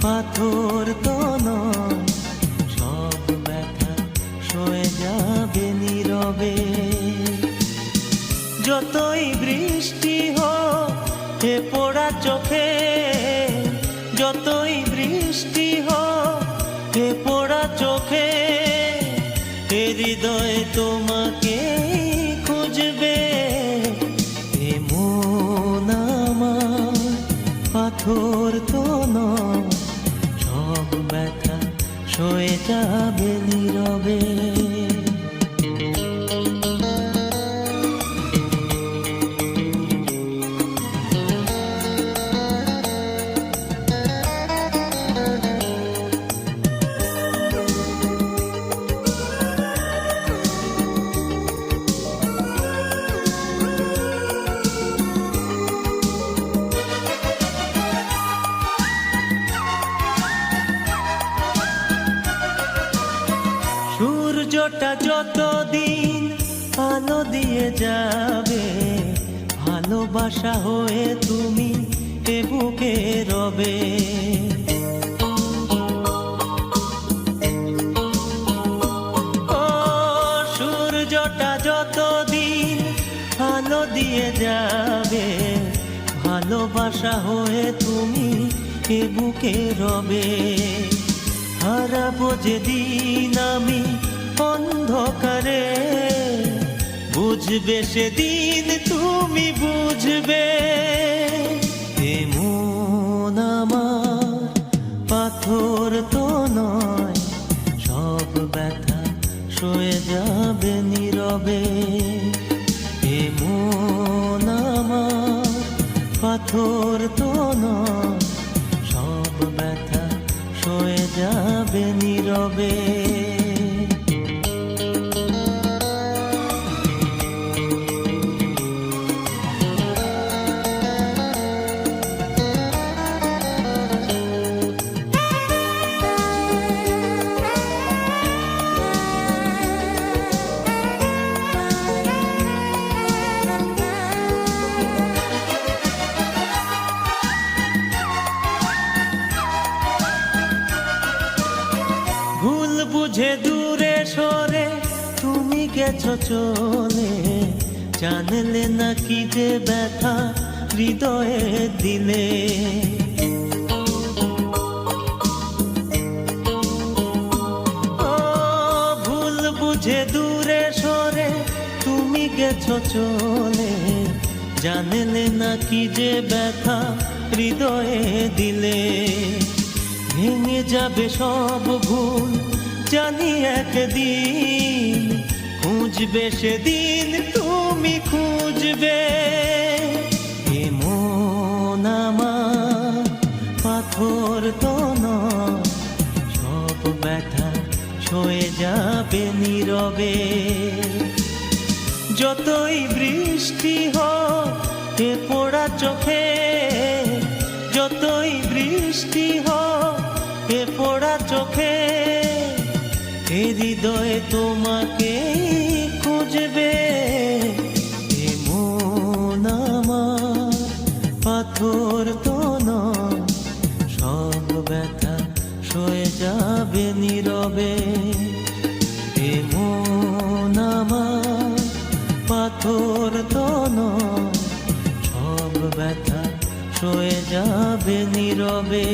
পাথর তো নয়, সব ব্যথা সয়ে যাবে নীরবে। যতই বৃষ্টি হোক এ পোড়া চোখে, যতই বৃষ্টি হোক এ পোড়া চোখে, এ হৃদয় তোমাকে খুঁজবে। এ মন আমার পাথর তো নয়, সব ব্যথা সয়ে যাবে নীরবে। সূর্যটা যতদিন আলো দিয়ে যাবে, ভালোবাসা হয়ে তুমি এ বুকে রবে। ও সূর্যটা যতদিন আলো দিয়ে যাবে, ভালোবাসা হয়ে তুমি এ বুকে রবে। হারাবো যেদিন আমি অন্ধকারে, বুঝবে সেদিন তুমি বুঝবে। এ মন আমার পাথর তো নয়, সব ব্যথা সয়ে যাবে নীরবে। এ মন আমার পাথর তো নয়, সব ব্যথা সয়ে যাবে নীরবে। ভুল বুঝে দূরে সরে তুমি গেছো চলে, জানলে না কি যে ব্যথা হৃদয়ে দিলে। ও ভুল বুঝে দূরে সরে তুমি গেছো চলে, জানলে না কি যে ব্যথা হৃদয়ে দিলে। ভেঙে যাবে সব ভুল জানি একদিন, খুঁজবে সেদিন তুমি খুঁজবে। এ মন আমার পাথর তো নয়, সব ব্যথা সয়ে যাবে নীরবে। যতই বৃষ্টি হোক এ পোড়া চোখে, যতই বৃষ্টি হোক এ পোড়া চোখে, এ হৃদয় তোমাকে খুঁজবে। এ মন আমার পাথর তো নয়, সব ব্যথা সয়ে যাবে নীরবে। এ মন আমার পাথর তো নয়, সব ব্যথা সয়ে যাবে নীরবে।